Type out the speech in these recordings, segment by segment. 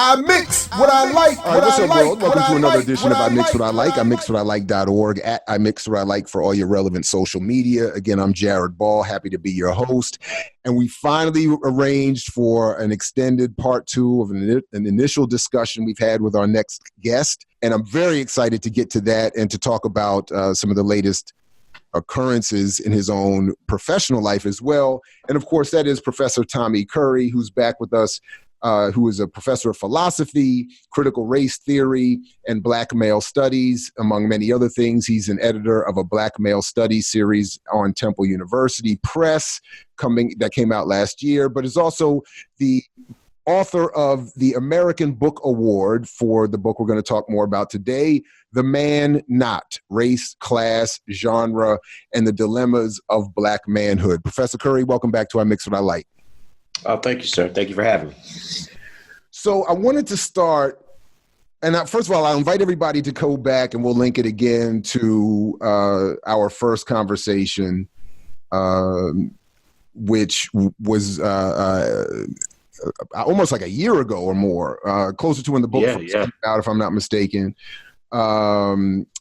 I mix what I like. All right, what's up, world? Welcome to another edition of I Mix What I Like. I Mix What I Like.org at I Mix What I Like for all your relevant social media. Again, I'm Jared Ball, happy to be your host. And we finally arranged for an extended part 2 of an initial discussion we've had with our next guest. And I'm very excited to get to that and to talk about some of the latest occurrences in his own professional life as well. And of course, that is Professor Tommy Curry, who's back with us. Who is a professor of philosophy, critical race theory, and Black male studies, among many other things. He's an editor of a Black male studies series on Temple University Press that came out last year, but is also the author of the American Book Award for the book we're going to talk more about today, The Man Not, Race, Class, Genre, and the Dilemmas of Black Manhood. Professor Curry, welcome back to I Mix What I Like. Oh, thank you, sir. Thank you for having me. So I wanted to start, and first of all, I'll invite everybody to go back and we'll link it again to our first conversation, which was almost like a year ago or more, closer to when the book first came out, if I'm not mistaken.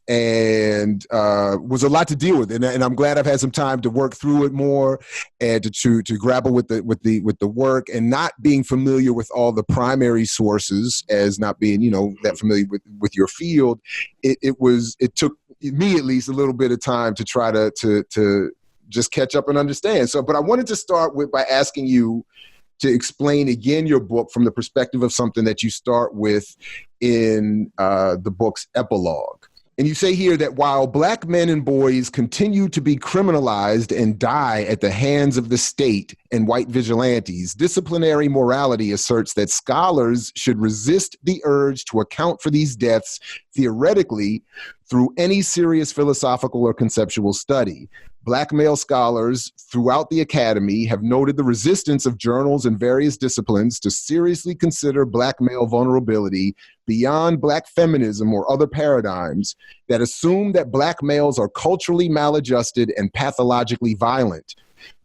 And was a lot to deal with, and I'm glad I've had some time to work through it more and to grapple with the work, and not being familiar with all the primary sources, as not being that familiar with your field. It took me at least a little bit of time to try to just catch up and understand. So, but I wanted to start by asking you to explain again your book from the perspective of something that you start with in the book's epilogue. And you say here that while Black men and boys continue to be criminalized and die at the hands of the state and white vigilantes, disciplinary morality asserts that scholars should resist the urge to account for these deaths theoretically through any serious philosophical or conceptual study. Black male scholars throughout the academy have noted the resistance of journals in various disciplines to seriously consider Black male vulnerability beyond Black feminism or other paradigms that assume that Black males are culturally maladjusted and pathologically violent.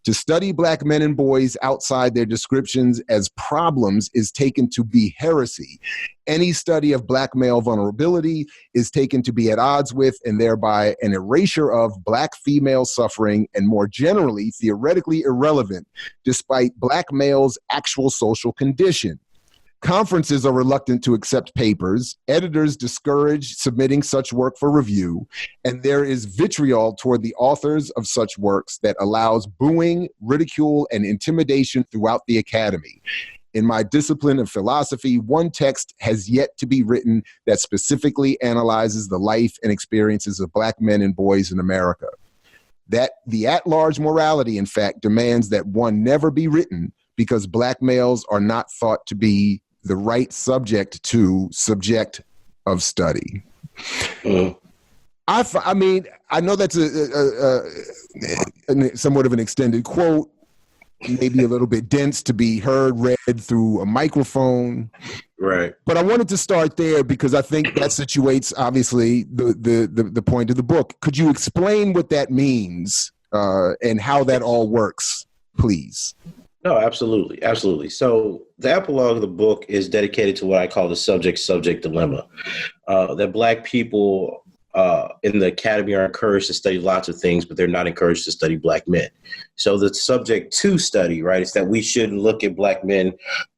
To study Black men and boys outside their descriptions as problems is taken to be heresy. Any study of Black male vulnerability is taken to be at odds with, and thereby an erasure of, Black female suffering, and more generally, theoretically irrelevant, despite Black males' actual social condition. Conferences are reluctant to accept papers, editors discourage submitting such work for review, and there is vitriol toward the authors of such works that allows booing, ridicule, and intimidation throughout the academy. In my discipline of philosophy, one text has yet to be written that specifically analyzes the life and experiences of Black men and boys in America. That the at-large morality, in fact, demands that one never be written because Black males are not thought to be the right subject of study. I mean, I know that's somewhat of an extended quote, maybe a little bit dense to be read through a microphone. Right. But I wanted to start there because I think that situates, obviously, the point of the book. Could you explain what that means and how that all works, please? No, absolutely. Absolutely. So the epilogue of the book is dedicated to what I call the subject-subject dilemma, that Black people in the academy are encouraged to study lots of things, but they're not encouraged to study Black men. So the subject to study, right, is that we shouldn't look at Black men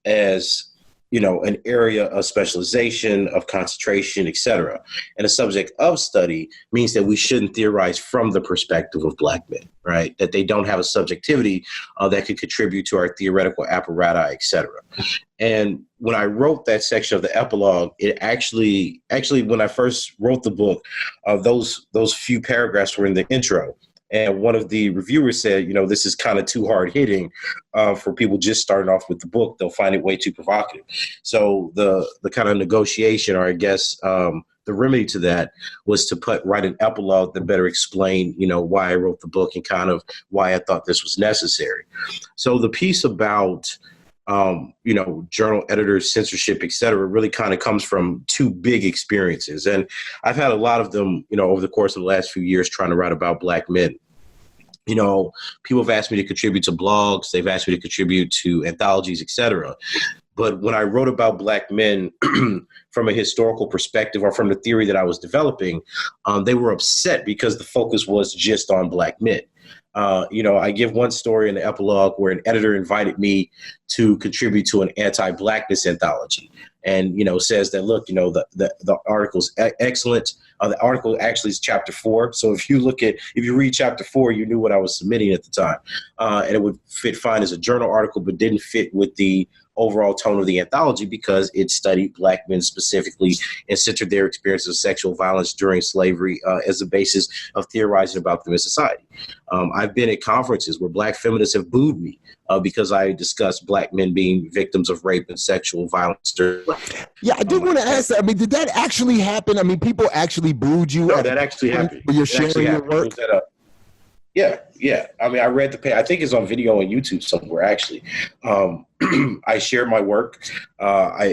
as an area of specialization, of concentration, et cetera. And a subject of study means that we shouldn't theorize from the perspective of Black men, right? That they don't have a subjectivity that could contribute to our theoretical apparatus, et cetera. And when I wrote that section of the epilogue, it actually, when I first wrote the book, those few paragraphs were in the intro. And one of the reviewers said, this is kind of too hard hitting for people just starting off with the book. They'll find it way too provocative. So the kind of negotiation, or I guess the remedy to that, was to write an epilogue that better explain, why I wrote the book and kind of why I thought this was necessary. So the piece about journal editors, censorship, et cetera, really kind of comes from two big experiences. And I've had a lot of them, over the course of the last few years trying to write about Black men. People have asked me to contribute to blogs. They've asked me to contribute to anthologies, et cetera. But when I wrote about Black men from a historical perspective or from the theory that I was developing, they were upset because the focus was just on Black men. I give one story in the epilogue where an editor invited me to contribute to an anti-Blackness anthology, and says that, look, the article's excellent. The article actually is chapter 4. So if you read chapter 4, you knew what I was submitting at the time, and it would fit fine as a journal article, but didn't fit with the overall tone of the anthology because it studied Black men specifically and centered their experiences of sexual violence during slavery as the basis of theorizing about them in society. I've been at conferences where Black feminists have booed me because I discussed Black men being victims of rape and sexual violence. Yeah, I did want to ask that. I mean, did that actually happen? I mean, people actually booed you? No, that actually happened. When you're sharing your work? Yeah. I mean, I read the page. I think it's on video on YouTube somewhere, actually. I shared my work,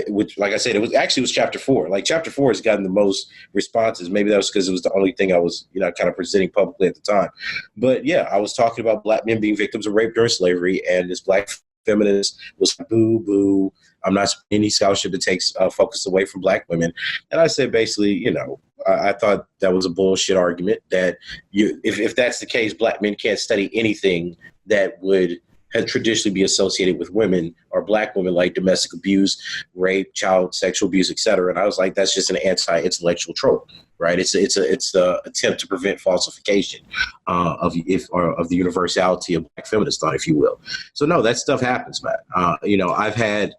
which, like I said, it was chapter 4. Like, chapter 4 has gotten the most responses. Maybe that was because it was the only thing I was, kind of presenting publicly at the time. But yeah, I was talking about Black men being victims of rape during slavery, and this Black feminist was boo. I'm not any scholarship that takes focus away from Black women. And I said, basically, I thought that was a bullshit argument that if that's the case, Black men can't study anything that would have traditionally be associated with women or Black women, like domestic abuse, rape, child sexual abuse, et cetera. And I was like, that's just an anti-intellectual trope, right? It's a attempt to prevent falsification of the universality of Black feminist thought, if you will. So no, that stuff happens, man. I've had,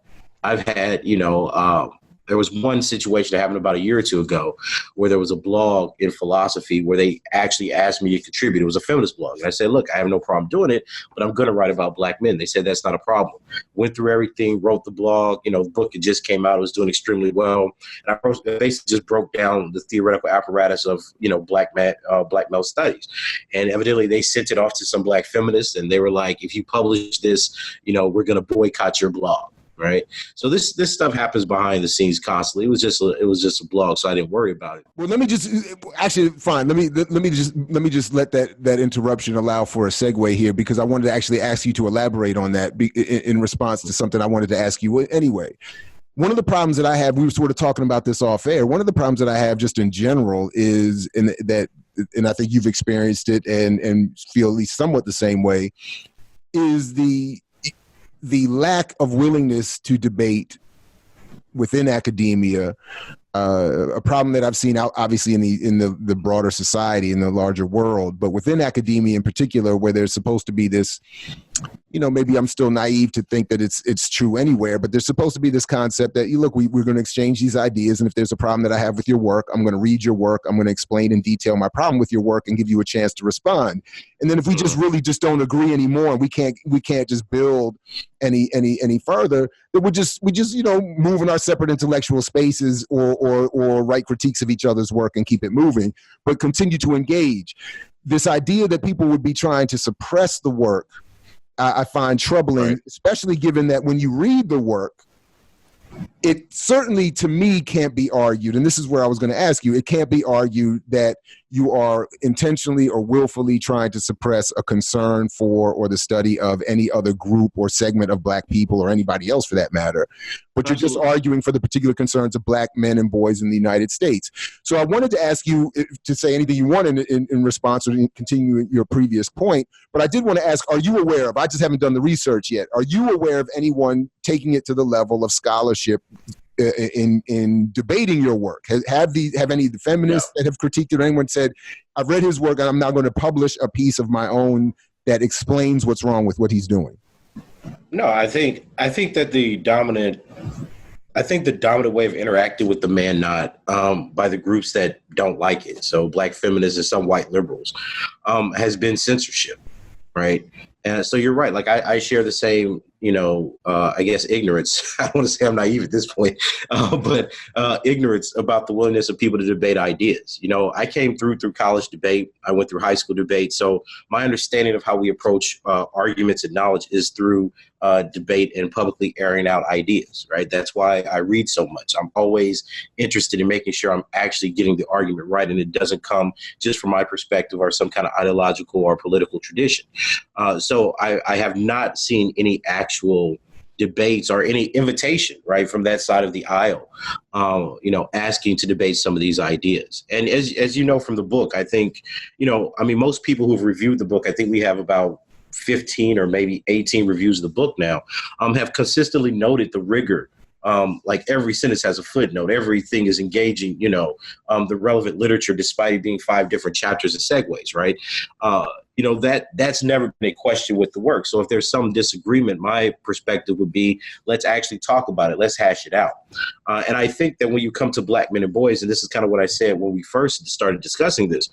there was one situation that happened about a year or two ago where there was a blog in philosophy where they actually asked me to contribute. It was a feminist blog. And I said, look, I have no problem doing it, but I'm going to write about Black men. They said, that's not a problem. Went through everything, wrote the blog, the book, it just came out. It was doing extremely well. And I basically just broke down the theoretical apparatus of, Black male studies. And evidently they sent it off to some Black feminists, and they were like, if you publish this, we're going to boycott your blog. Right. So this stuff happens behind the scenes constantly. It was just a blog, so I didn't worry about it. Well, let me just fine. Let me just let that interruption allow for a segue here, because I wanted to actually ask you to elaborate on that in response to something I wanted to ask you anyway. One of the problems that I have, we were sort of talking about this off air. One of the problems that I have just in general is and I think you've experienced it and feel at least somewhat the same way, is the lack of willingness to debate within academia, a problem that I've seen out obviously in the broader society, in the larger world, but within academia in particular, where there's supposed to be this, maybe I'm still naive to think that it's true anywhere, but there's supposed to be this concept that, look, we're going to exchange these ideas, and if there's a problem that I have with your work, I'm going to read your work, I'm going to explain in detail my problem with your work and give you a chance to respond. And then if we just really just don't agree anymore, and we can't just build any further, then we just move in our separate intellectual spaces or write critiques of each other's work and keep it moving, but continue to engage. This idea that people would be trying to suppress the work, I find troubling, right, especially given that when you read the work, it certainly, to me, can't be argued, and this is where I was going to ask you, it can't be argued that you are intentionally or willfully trying to suppress a concern for or the study of any other group or segment of Black people or anybody else for that matter, but you're just arguing for the particular concerns of Black men and boys in the United States. So I wanted to ask you to say anything you want in response or continue your previous point, but I did want to ask, are you aware of, I just haven't done the research yet, are you aware of anyone taking it to the level of scholarship in debating your work? Have any of the feminists that have critiqued it, or anyone said, I've read his work and I'm not going to publish a piece of my own that explains what's wrong with what he's doing? No, I think that the dominant way of interacting with the man not by the groups that don't like it, so Black feminists and some white liberals, has been censorship, right? And so you're right. Like I share the same, I guess, ignorance. I don't want to say I'm naive at this point, but ignorance about the willingness of people to debate ideas. I came through college debate. I went through high school debate. So my understanding of how we approach arguments and knowledge is through debate and publicly airing out ideas, right? That's why I read so much. I'm always interested in making sure I'm actually getting the argument right, and it doesn't come just from my perspective or some kind of ideological or political tradition. So I have not seen any actual debates or any invitation, right, from that side of the aisle, asking to debate some of these ideas. And as you know from the book, I think, most people who've reviewed the book, I think we have about 15 or maybe 18 reviews of the book now, have consistently noted the rigor. Like every sentence has a footnote. Everything is engaging, the relevant literature, despite it being 5 different chapters and segues, right? That's never been a question with the work. So if there's some disagreement, my perspective would be, let's actually talk about it. Let's hash it out. And I think that when you come to Black Men and Boys, and this is kind of what I said when we first started discussing this,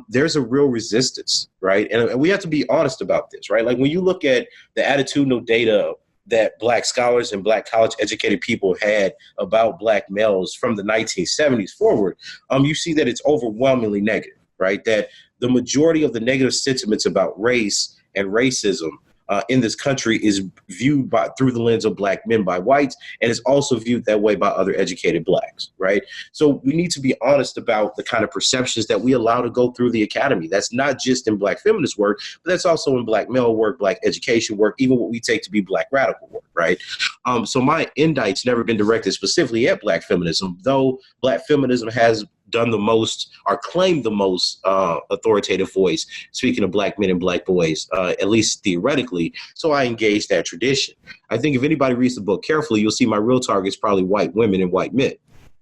there's a real resistance, right? And we have to be honest about this, right? Like when you look at the attitudinal data that Black scholars and Black college educated people had about Black males from the 1970s forward, you see that it's overwhelmingly negative, right? That the majority of the negative sentiments about race and racism in this country is viewed through the lens of Black men by whites, and is also viewed that way by other educated Blacks, right? So we need to be honest about the kind of perceptions that we allow to go through the academy. That's not just in Black feminist work, but that's also in Black male work, Black education work, even what we take to be Black radical work, right? So my indict's never been directed specifically at Black feminism, though Black feminism has done the most or claimed the most authoritative voice, speaking of Black men and Black boys, at least theoretically. So I engaged that tradition. I think if anybody reads the book carefully, you'll see my real target is probably white women and white men.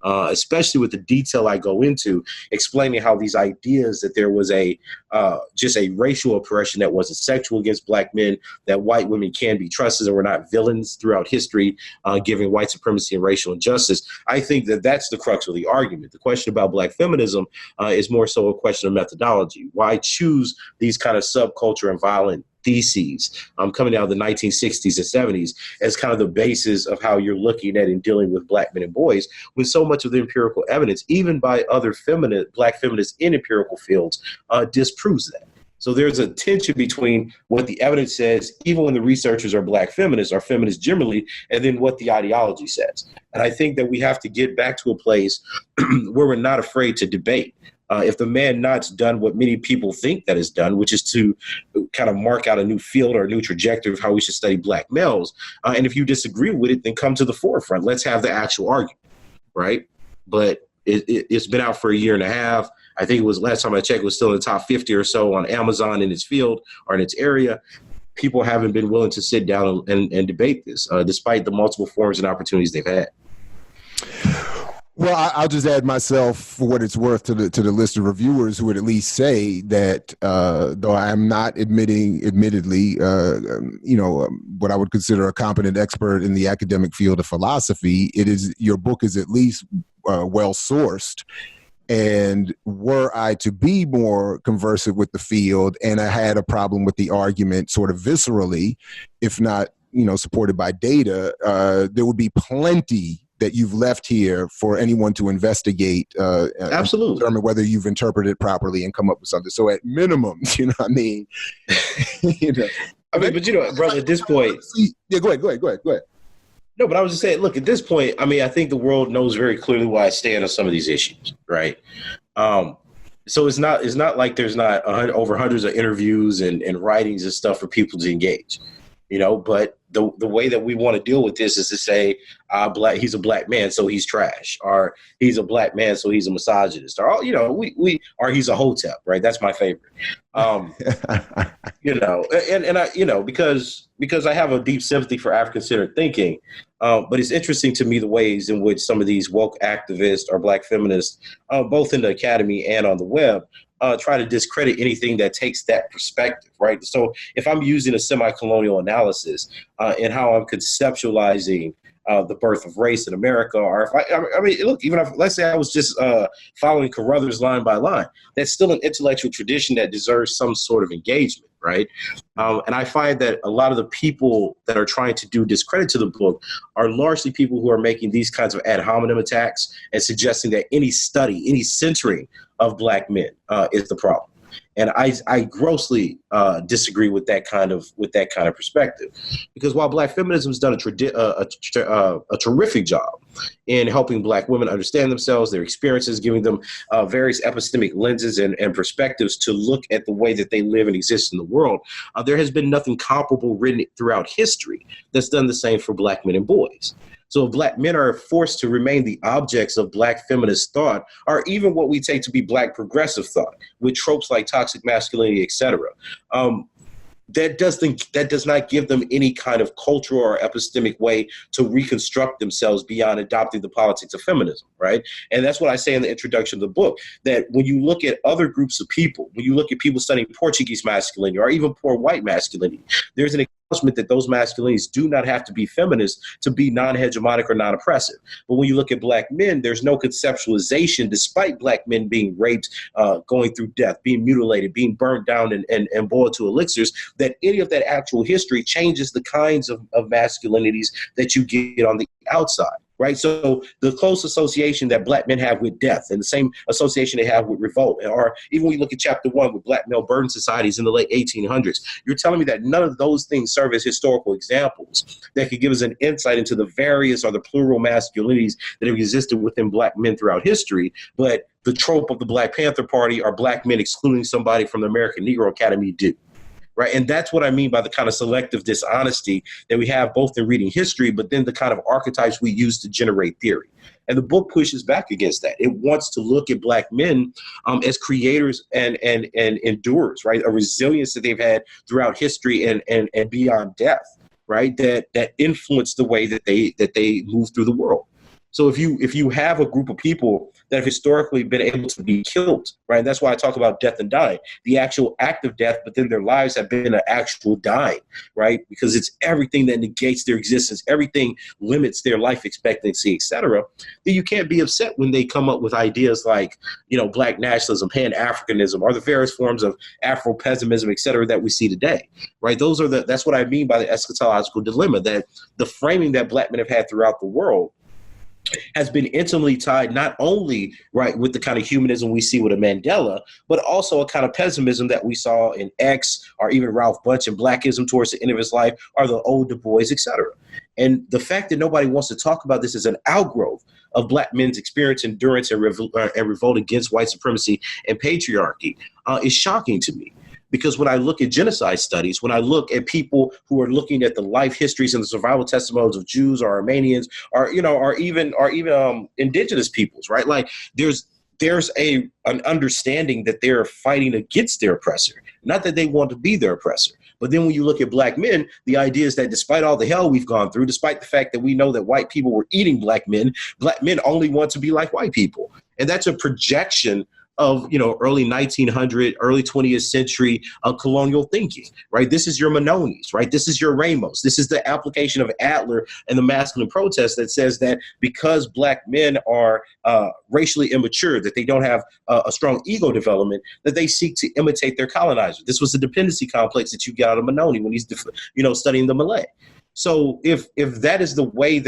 Especially with the detail I go into, explaining how these ideas that there was just a racial oppression that wasn't sexual against Black men, that white women can be trusted and were not villains throughout history, giving white supremacy and racial injustice. I think that that's the crux of the argument. The question about Black feminism is more so a question of methodology. Why choose these kind of subculture and violent theses coming out of the 1960s and 70s as kind of the basis of how you're looking at and dealing with Black men and boys, when so much of the empirical evidence, even by other Black feminists in empirical fields, disproves that. So there's a tension between what the evidence says, even when the researchers are Black feminists or feminists generally, and then what the ideology says. And I think that we have to get back to a place where we're not afraid to debate. If the man not's done what many people think that is done, which is to kind of mark out a new field or a new trajectory of how we should study Black males, and if you disagree with it, then come to the forefront. Let's have the actual argument, right? But it's been out for a year and a half. I think it was, last time I checked, it was still in the top 50 or so on Amazon in its field or in its area. People haven't been willing to sit down and debate this, despite the multiple forums and opportunities they've had. Well, I'll just add myself, for what it's worth, to the list of reviewers who would at least say that, though I am not admittedly, what I would consider a competent expert in the academic field of philosophy, your book is at least well sourced. And were I to be more conversant with the field, and I had a problem with the argument sort of viscerally, if not, supported by data, there would be plenty that you've left here for anyone to investigate, absolutely, determine whether you've interpreted it properly and come up with something. So at minimum, you know what I mean? But brother, at this point, yeah, go ahead. No, but I was just saying, look, at this point, I think the world knows very clearly where I stand on some of these issues, right? So it's not like there's not over hundreds of interviews and writings and stuff for people to engage. But the way that we want to deal with this is to say, he's a Black man, so he's trash, or he's a Black man, so he's a misogynist, or or he's a hotep, right? That's my favorite. And I, because I have a deep sympathy for African-centered thinking, but it's interesting to me the ways in which some of these woke activists or Black feminists, both in the academy and on the web, try to discredit anything that takes that perspective, right? So if I'm using a semi-colonial analysis in how I'm conceptualizing the birth of race in America, or look, even if, let's say I was just following Carruthers line by line, that's still an intellectual tradition that deserves some sort of engagement, right? And I find that a lot of the people that are trying to do discredit to the book are largely people who are making these kinds of ad hominem attacks and suggesting that any study, any centering of Black men is the problem. And I grossly disagree with that kind of perspective, because while Black feminism has done a terrific job in helping Black women understand themselves, their experiences, giving them various epistemic lenses and perspectives to look at the way that they live and exist in the world, there has been nothing comparable written throughout history that's done the same for Black men and boys. So if Black men are forced to remain the objects of Black feminist thought, or even what we take to be Black progressive thought, with tropes like toxic masculinity, etc., that does not give them any kind of cultural or epistemic way to reconstruct themselves beyond adopting the politics of feminism, right? And that's what I say in the introduction of the book, that when you look at other groups of people, when you look at people studying Portuguese masculinity or even poor white masculinity, there's an acknowledgement that those masculinities do not have to be feminist to be non-hegemonic or non-oppressive. But when you look at Black men, there's no conceptualization, despite Black men being raped, going through death, being mutilated, being burned down and boiled to elixirs, that any of that actual history changes the kinds of masculinities that you get on the outside. Right. So the close association that Black men have with death and the same association they have with revolt, or even when you look at chapter 1 with Black male burden societies in the late 1800s, you're telling me that none of those things serve as historical examples that could give us an insight into the various or the plural masculinities that have existed within Black men throughout history. But the trope of the Black Panther Party or Black men excluding somebody from the American Negro Academy do. Right. And that's what I mean by the kind of selective dishonesty that we have both in reading history, but then the kind of archetypes we use to generate theory. And the book pushes back against that. It wants to look at Black men as creators and endurers, right? A resilience that they've had throughout history and beyond death, right? That influence the way that they move through the world. So if you have a group of people that have historically been able to be killed, right? That's why I talk about death and dying, the actual act of death, but then their lives have been an actual dying, right? Because it's everything that negates their existence, everything limits their life expectancy, et cetera. Then you can't be upset when they come up with ideas like, Black nationalism, Pan-Africanism, or the various forms of Afro-pessimism, et cetera, that we see today, right? That's what I mean by the eschatological dilemma, that the framing that Black men have had throughout the world has been intimately tied not only right with the kind of humanism we see with a Mandela, but also a kind of pessimism that we saw in X or even Ralph Bunche and Blackism towards the end of his life, or the old Du Bois, et cetera. And the fact that nobody wants to talk about this as an outgrowth of Black men's experience, endurance, and revolt against white supremacy and patriarchy is shocking to me. Because when I look at genocide studies, when I look at people who are looking at the life histories and the survival testimonies of Jews or Armenians, or even indigenous peoples, right? Like there's an understanding that they're fighting against their oppressor, not that they want to be their oppressor. But then when you look at Black men, the idea is that despite all the hell we've gone through, despite the fact that we know that white people were eating Black men only want to be like white people. And that's a projection of early 1900, early 20th century colonial thinking, right? This is your Manonis, right? This is your Ramos. This is the application of Adler and the masculine protest that says that because Black men are racially immature, that they don't have a strong ego development, that they seek to imitate their colonizer. This was the dependency complex that you get out of Manoni when he's studying the Malay. So if that's the way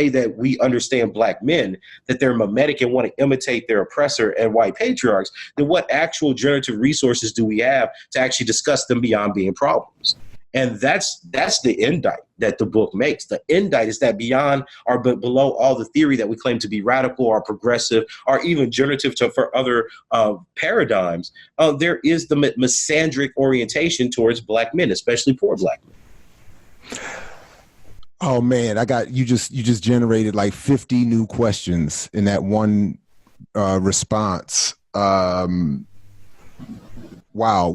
that we understand Black men, that they're mimetic and want to imitate their oppressor and white patriarchs, then what actual generative resources do we have to actually discuss them beyond being problems? And that's the indictment that the book makes. The indictment is that beyond or below all the theory that we claim to be radical or progressive or even generative for other paradigms, there is the misandric orientation towards Black men, especially poor Black men. Oh man, you just generated like 50 new questions in that one response. Wow.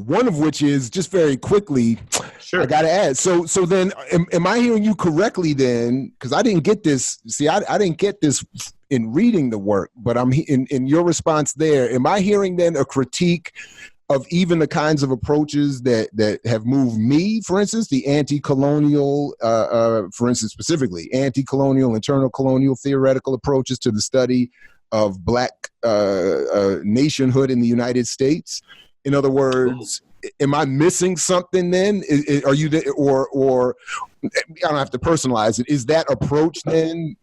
One of which is just very quickly, sure. I got to add. So then am I hearing you correctly then? Because I didn't get this. See, I didn't get this in reading the work, but I'm in your response there. Am I hearing then a critique of even the kinds of approaches that have moved me, for instance, the anti-colonial, for instance, specifically anti-colonial, internal colonial theoretical approaches to the study of Black nationhood in the United States? In other words, am I missing something then? Are you there, or I don't have to personalize it. Is that approach then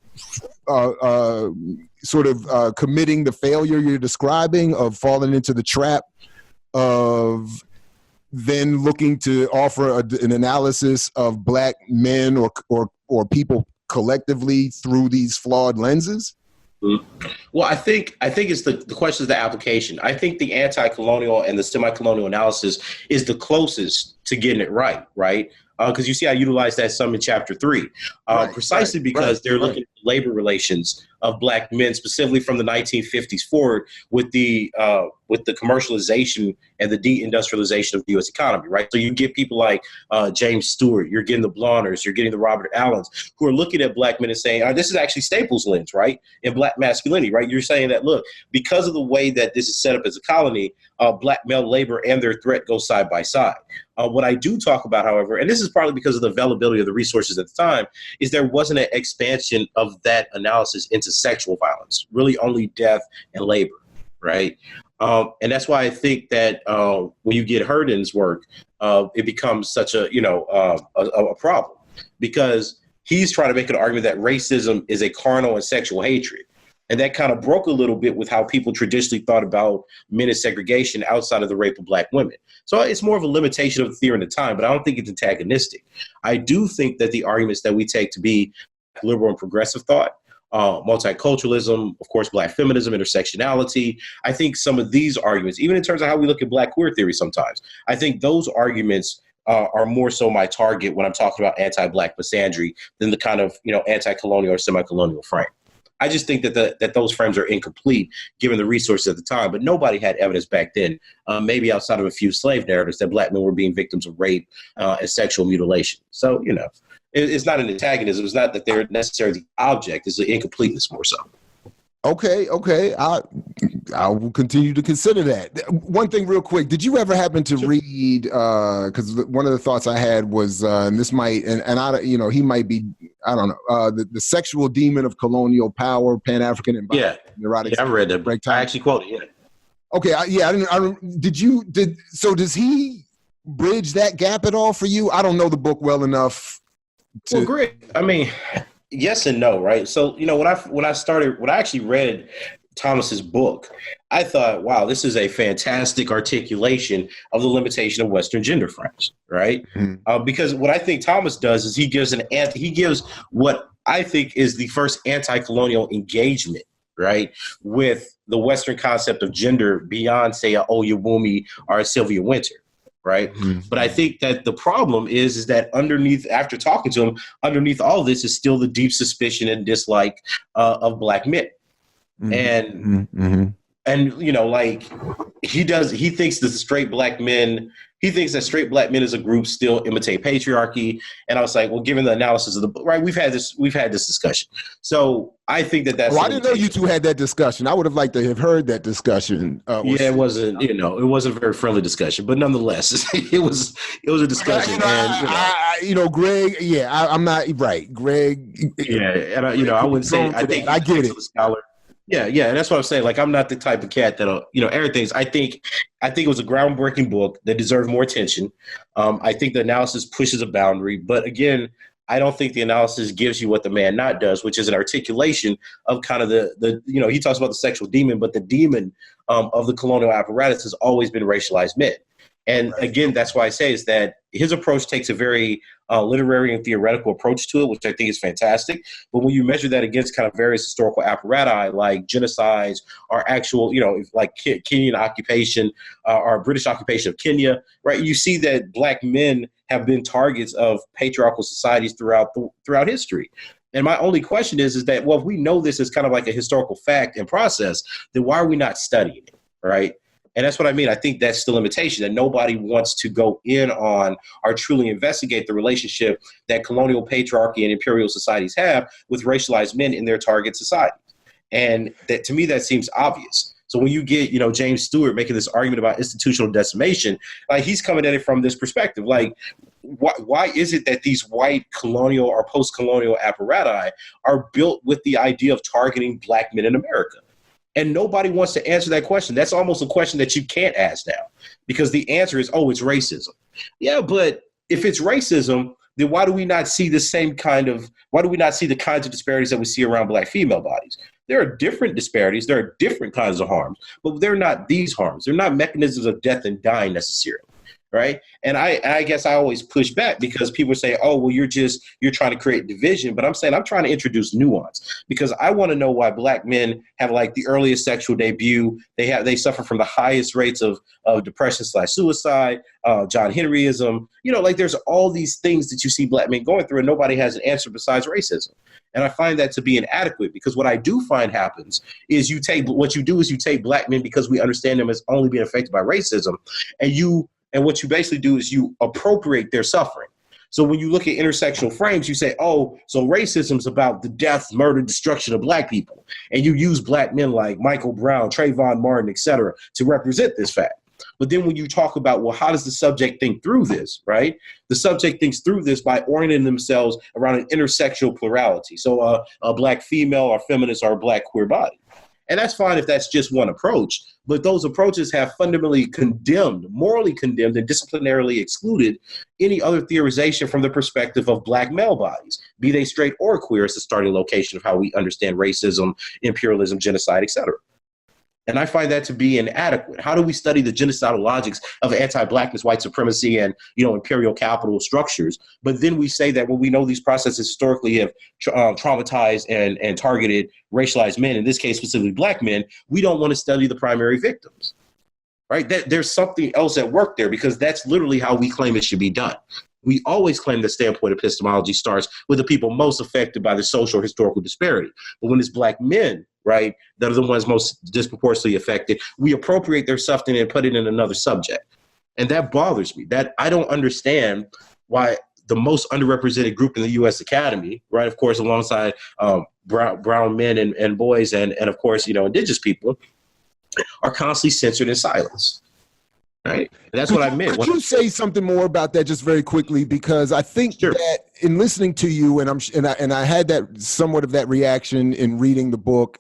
sort of committing the failure you're describing of falling into the trap of then looking to offer an analysis of Black men or people collectively through these flawed lenses? Well, I think it's the question is the application. I think the anti-colonial and the semi-colonial analysis is the closest to getting it right, right? Because you see, I utilize that some in chapter 3, precisely because they're looking at the labor relations of Black men, specifically from the 1950s forward, with the commercialization and the deindustrialization of the U.S. economy, right? So you get people like James Stewart, you're getting the Blonders, you're getting the Robert Allens, who are looking at Black men and saying, this is actually Staples' lens, right? In Black masculinity, right? You're saying that, look, because of the way that this is set up as a colony, Black male labor and their threat go side by side. What I do talk about, however, and this is partly because of the availability of the resources at the time, is there wasn't an expansion of that analysis into sexual violence, really only death and labor, right? And that's why I think that when you get Herndon's work, it becomes such a problem, because he's trying to make an argument that racism is a carnal and sexual hatred. And that kind of broke a little bit with how people traditionally thought about men and segregation outside of the rape of Black women. So it's more of a limitation of the theory in the time, but I don't think it's antagonistic. I do think that the arguments that we take to be liberal and progressive thought, multiculturalism, of course, Black feminism, intersectionality, I think some of these arguments, even in terms of how we look at Black queer theory sometimes, I think those arguments are more so my target when I'm talking about anti-Black misandry than the kind of, anti-colonial or semi-colonial frame. I just think that those frames are incomplete given the resources at the time, but nobody had evidence back then, maybe outside of a few slave narratives, that Black men were being victims of rape and sexual mutilation. So, it's not an antagonism. It's not that they're necessarily the object. It's the incompleteness more so. Okay. I will continue to consider that. One thing real quick, did you ever happen to read, because one of the thoughts I had was, and this might, and I, he might be, I don't know, the sexual demon of colonial power, Pan-African and neurotic. Yeah, I read that. I actually quoted it. Okay. So does he bridge that gap at all for you? I don't know the book well enough to. Well, great. I mean, yes and no, right? So, when I actually read Thomas's book, I thought, wow, this is a fantastic articulation of the limitation of Western gender frames, right? Mm-hmm. Because what I think Thomas does is he gives what I think is the first anti-colonial engagement, right, with the Western concept of gender beyond, say, a Oyewumi or a Sylvia Wynter. Right. Mm-hmm. But I think that the problem is that after talking to him, underneath all of this is still the deep suspicion and dislike of Black men. Mm-hmm. And he thinks that straight Black men as a group still imitate patriarchy. And I was like, well, given the analysis of the book, right, we've had this discussion. So I think that's. Well, I didn't know you two had that discussion. I would have liked to have heard that discussion. It wasn't a very friendly discussion, but nonetheless, it was a discussion. Greg. Yeah, I'm not right, Greg. Yeah, and I wouldn't say. I think I get it. Scholar. Yeah, and that's what I'm saying. Like, I'm not the type of cat that'll, everything. I think it was a groundbreaking book that deserved more attention. I think the analysis pushes a boundary, but again, I don't think the analysis gives you what the man not does, which is an articulation of kind of the he talks about the sexual demon, but the demon of the colonial apparatus has always been racialized men. And again, that's why I say is that his approach takes a very literary and theoretical approach to it, which I think is fantastic. But when you measure that against kind of various historical apparatus like genocides or actual, like Kenyan occupation or British occupation of Kenya, right, you see that Black men have been targets of patriarchal societies throughout history. And my only question is that, well, if we know this is kind of like a historical fact and process, then why are we not studying it, right? And that's what I mean. I think that's the limitation, that nobody wants to go in on or truly investigate the relationship that colonial patriarchy and imperial societies have with racialized men in their target societies. And that, to me, that seems obvious. So when you get, James Stewart making this argument about institutional decimation, like, he's coming at it from this perspective. Like, why is it that these white colonial or post-colonial apparatus are built with the idea of targeting Black men in America? And nobody wants to answer that question. That's almost a question that you can't ask now, because the answer is, it's racism. Yeah, but if it's racism, then why do we not see the kinds of disparities that we see around Black female bodies? There are different disparities. There are different kinds of harms, but they're not these harms. They're not mechanisms of death and dying necessarily. Right. And I guess I always push back because people say, oh, well, you're trying to create division. But I'm saying I'm trying to introduce nuance because I want to know why Black men have like the earliest sexual debut. They suffer from the highest rates of depression/suicide, John Henryism. Like there's all these things that you see Black men going through and nobody has an answer besides racism. And I find that to be inadequate because what I do find happens is you take Black men because we understand them as only being affected by racism and what you basically do is you appropriate their suffering. So when you look at intersectional frames, you say, oh, so racism is about the death, murder, destruction of Black people. And you use Black men like Michael Brown, Trayvon Martin, et cetera, to represent this fact. But then when you talk about, well, how does the subject think through this, right? The subject thinks through this by orienting themselves around an intersectional plurality. So a Black female or feminist or a Black queer body. And that's fine if that's just one approach, but those approaches have fundamentally morally condemned, and disciplinarily excluded any other theorization from the perspective of Black male bodies, be they straight or queer, as the starting location of how we understand racism, imperialism, genocide, etc. And I find that to be inadequate. How do we study the genocidal logics of anti-Blackness, white supremacy, and imperial capital structures? But then we say that when we know these processes historically have traumatized and targeted racialized men, in this case specifically Black men, we don't want to study the primary victims. Right? There's something else at work there because that's literally how we claim it should be done. We always claim that standpoint epistemology starts with the people most affected by the social or historical disparity. But when it's Black men, right, that are the ones most disproportionately affected, we appropriate their suffering and put it in another subject. And that bothers me. That I don't understand why the most underrepresented group in the U.S. Academy, right, of course, alongside brown men and boys and of course, indigenous people, are constantly censored and silenced. Right. And that's what I meant. Could you say something more about that just very quickly? Because I think that in listening to you, and I had that somewhat of that reaction in reading the book,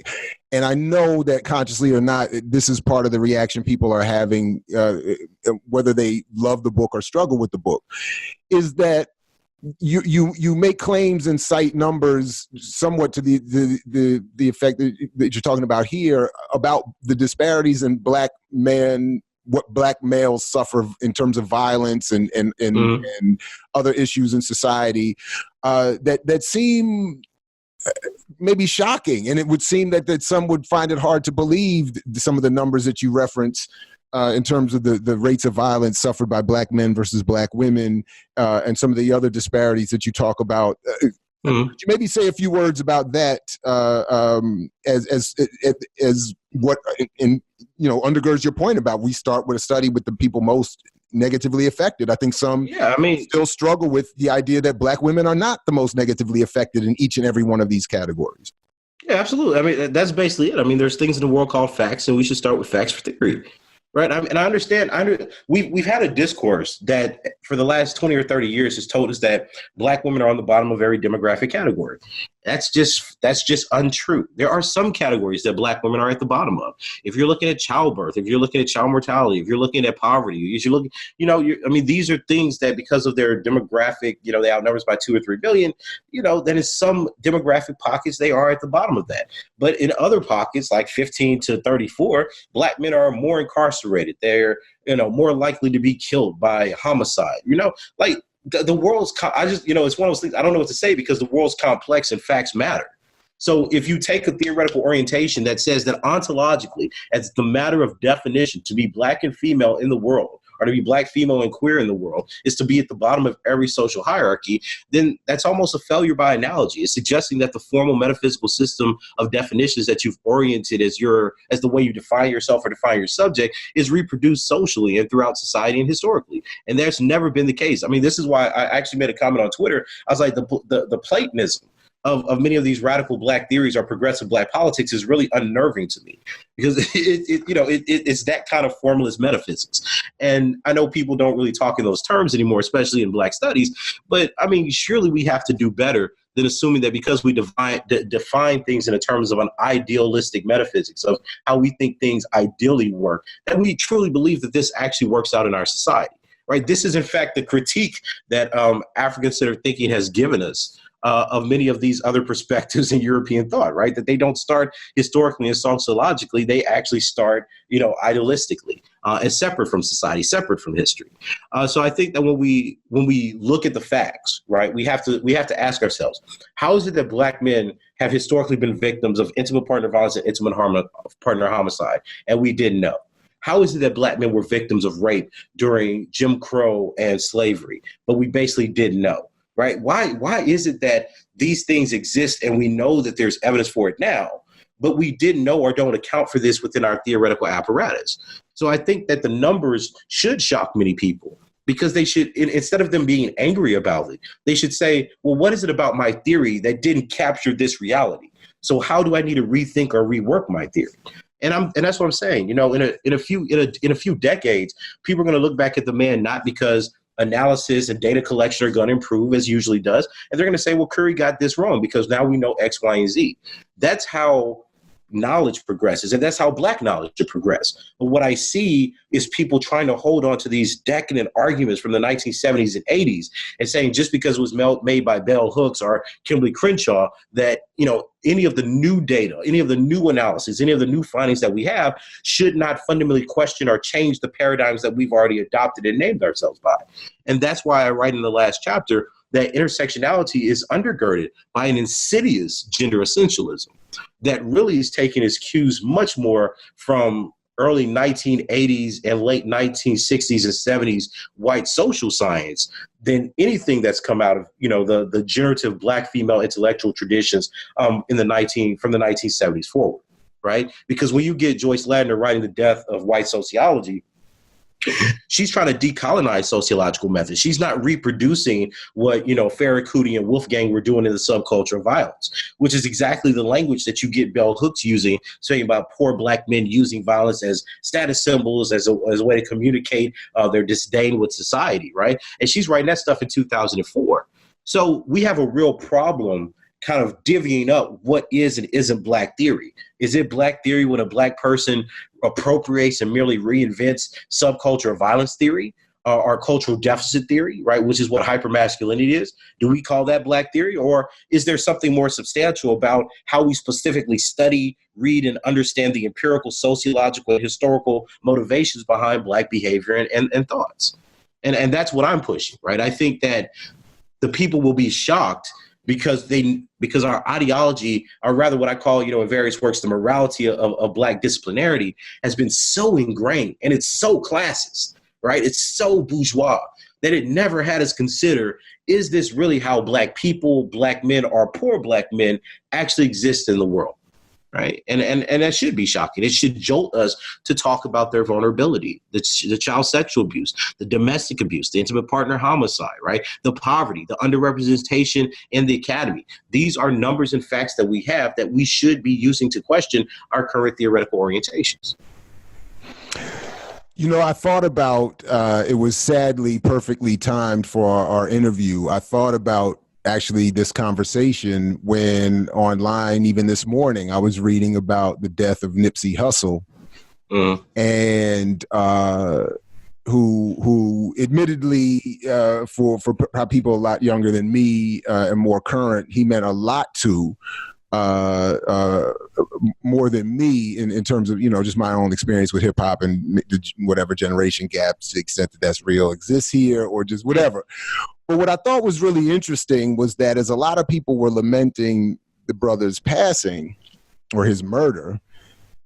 and I know that consciously or not, this is part of the reaction people are having, whether they love the book or struggle with the book, is that you make claims and cite numbers somewhat to the effect that you're talking about here about the disparities in Black men, what Black males suffer in terms of violence and other issues in society that seem maybe shocking. And it would seem that some would find it hard to believe some of the numbers that you reference in terms of the rates of violence suffered by Black men versus Black women and some of the other disparities that you talk about. Could you maybe say a few words about that as what undergirds your point about we start with a study with the people most negatively affected? I think some still struggle with the idea that Black women are not the most negatively affected in each and every one of these categories. Yeah, absolutely. I mean, that's basically it. I mean, there's things in the world called facts, and we should start with facts for theory. Right. And I understand. We've had a discourse that for the last 20 or 30 years has told us that Black women are on the bottom of every demographic category. That's just untrue. There are some categories that Black women are at the bottom of. If you're looking at childbirth, if you're looking at child mortality, if you're looking at poverty, if you're looking, these are things that because of their demographic, they outnumber us by 2 or 3 billion, then in some demographic pockets, they are at the bottom of that. But in other pockets, like 15 to 34, Black men are more incarcerated. They're, more likely to be killed by homicide, the world's, it's one of those things, I don't know what to say because the world's complex and facts matter. So if you take a theoretical orientation that says that ontologically, as the matter of definition, to be Black and female in the world, or to be Black, female, and queer in the world is to be at the bottom of every social hierarchy, then that's almost a failure by analogy. It's suggesting that the formal metaphysical system of definitions that you've oriented as the way you define yourself or define your subject is reproduced socially and throughout society and historically. And that's never been the case. I mean, this is why I actually made a comment on Twitter. I was like, the Platonism of many of these radical Black theories or progressive Black politics is really unnerving to me because it's that kind of formalist metaphysics. And I know people don't really talk in those terms anymore, especially in Black studies. But I mean, surely we have to do better than assuming that because we define things in the terms of an idealistic metaphysics of how we think things ideally work, that we truly believe that this actually works out in our society. Right? This is, in fact, the critique that African-centered thinking has given us of many of these other perspectives in European thought, right? That they don't start historically and sociologically, they actually start, idealistically, and separate from society, separate from history. So I think that when we look at the facts, right, we have to ask ourselves, how is it that Black men have historically been victims of intimate partner violence and intimate partner homicide, and we didn't know? How is it that Black men were victims of rape during Jim Crow and slavery, but we basically didn't know, right? Why is it that these things exist and we know that there's evidence for it now, but we didn't know or don't account for this within our theoretical apparatus? So I think that the numbers should shock many people, because they should, instead of them being angry about it, they should say, well, what is it about my theory that didn't capture this reality? So how do I need to rethink or rework my theory? And that's what I'm saying. In a few decades, people are going to look back at the man not because analysis and data collection are going to improve as usually does, and they're going to say, well, Curry got this wrong because now we know X, Y, and Z. That's how knowledge progresses, and that's how Black knowledge should progress. But what I see is people trying to hold on to these decadent arguments from the 1970s and 80s and saying just because it was made by Bell Hooks or Kimberly Crenshaw that, any of the new data, any of the new analysis, any of the new findings that we have should not fundamentally question or change the paradigms that we've already adopted and named ourselves by. And that's why I write in the last chapter that intersectionality is undergirded by an insidious gender essentialism that really is taking its cues much more from early 1980s and late 1960s and 70s white social science than anything that's come out of, the generative Black female intellectual traditions from the 1970s forward, right? Because when you get Joyce Ladner writing The Death of White Sociology, she's trying to decolonize sociological methods. She's not reproducing what, Farrakouti and Wolfgang were doing in the subculture of violence, which is exactly the language that you get Bell Hooks using, saying about poor Black men using violence as status symbols, as a way to communicate their disdain with society, right? And she's writing that stuff in 2004. So we have a real problem kind of divvying up what is and isn't Black theory. Is it Black theory when a Black person appropriates and merely reinvents subculture violence theory or cultural deficit theory, right, which is what hypermasculinity is? Do we call that Black theory? Or is there something more substantial about how we specifically study, read, and understand the empirical, sociological, and historical motivations behind Black behavior and thoughts? And that's what I'm pushing, right? I think that the people will be shocked because our ideology, or rather what I call, in various works, the morality of Black disciplinarity has been so ingrained, and it's so classist, right? It's so bourgeois that it never had us consider, is this really how Black people, Black men, or poor Black men actually exist in the world? Right. And that should be shocking. It should jolt us to talk about their vulnerability, the child sexual abuse, the domestic abuse, the intimate partner homicide, right? The poverty, the underrepresentation in the academy. These are numbers and facts that we have that we should be using to question our current theoretical orientations. I thought about, it was sadly perfectly timed for our interview. I thought about actually this conversation when online, even this morning, I was reading about the death of Nipsey Hussle, and who admittedly, for people a lot younger than me and more current, he meant a lot to more than me in terms of, just my own experience with hip hop and whatever generation gaps, to the extent that that's real, exists here, or just whatever. But what I thought was really interesting was that as a lot of people were lamenting the brother's passing or his murder,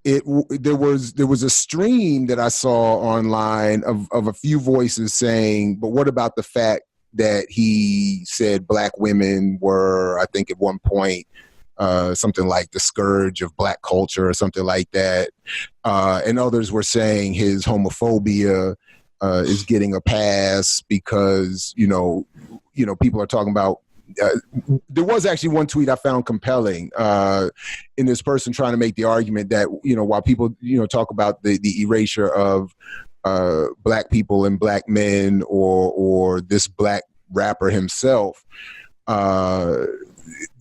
there was a stream that I saw online of a few voices saying, but what about the fact that he said Black women were, I think at one point, something like the scourge of Black culture or something like that. And others were saying his homophobia is getting a pass because, people are talking about, there was actually one tweet I found compelling in this person trying to make the argument that, while people, talk about the erasure of Black people and Black men or this Black rapper himself,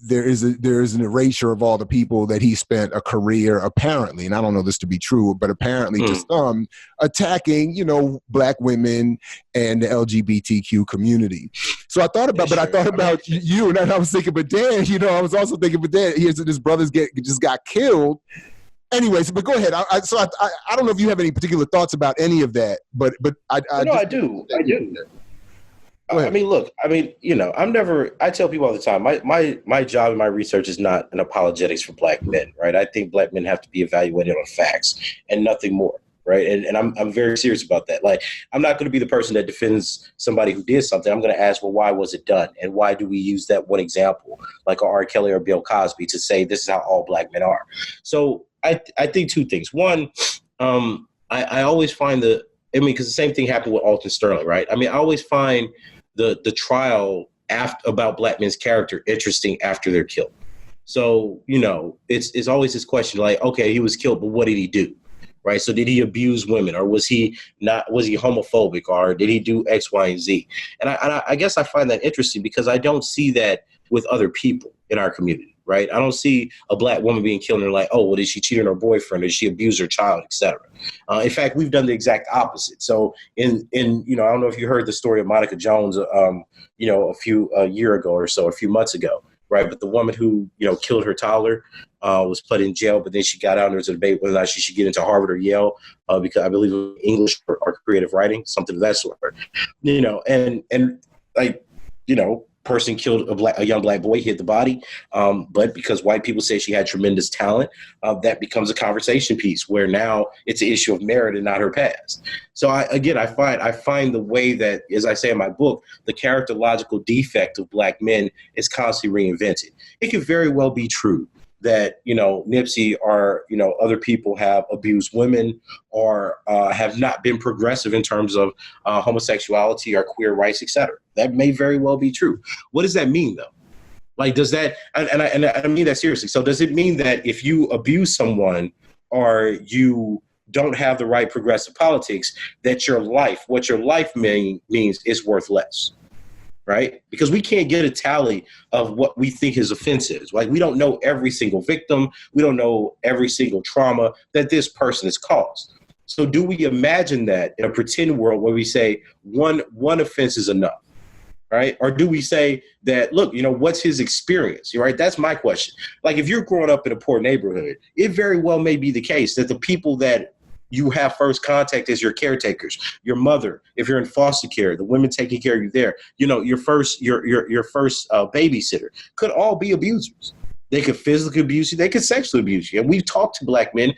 there is an erasure of all the people that he spent a career, apparently, and I don't know this to be true, but apparently to some, attacking, Black women and the LGBTQ community. So I thought about, you, and I was thinking, but Dan, I was also thinking, but Dan, here's his brothers just got killed. Anyways, but go ahead. I don't know if you have any particular thoughts about any of that, but I do. I mean, look, I tell people all the time, my job and my research is not an apologetics for Black men, right? I think Black men have to be evaluated on facts and nothing more, right? And I'm very serious about that. Like, I'm not going to be the person that defends somebody who did something. I'm going to ask, well, why was it done? And why do we use that one example, like R. Kelly or Bill Cosby, to say this is how all Black men are? So I think two things. One, I always find because the same thing happened with Alton Sterling, right? I always find the trial about Black men's character interesting after they're killed. So, it's always this question like, okay, he was killed, but what did he do? Right. So did he abuse women, or was he homophobic, or did he do X, Y, and Z? And I guess I find that interesting because I don't see that with other people in our community. Right. I don't see a Black woman being killed and they're like, oh, well, did she cheat on her boyfriend? Did she abuse her child, et cetera? In fact, we've done the exact opposite. So I don't know if you heard the story of Monica Jones, a year ago or so, a few months ago. Right. But the woman who, killed her toddler was put in jail. But then she got out and there was a debate whether or not she should get into Harvard or Yale because I believe it was English or creative writing, something of that sort. Person killed a young Black boy, hid the body. But because white people say she had tremendous talent, that becomes a conversation piece where now it's an issue of merit and not her past. So I find the way that, as I say in my book, the characterological defect of Black men is constantly reinvented. It could very well be true that, Nipsey or, other people have abused women or have not been progressive in terms of homosexuality or queer rights, et cetera. That may very well be true. What does that mean, though? Like, does that, and I mean that seriously. So does it mean that if you abuse someone or you don't have the right progressive politics, that what your life means is worth less? Right? Because we can't get a tally of what we think his offense is. Like, we don't know every single victim. We don't know every single trauma that this person has caused. So do we imagine that in a pretend world where we say one offense is enough? Right? Or do we say that, look, what's his experience? Right? That's my question. Like, if you're growing up in a poor neighborhood, it very well may be the case that the people that you have first contact as your caretakers, your mother, if you're in foster care, the women taking care of you there, your first babysitter could all be abusers. They could physically abuse you. They could sexually abuse you. And we've talked to Black men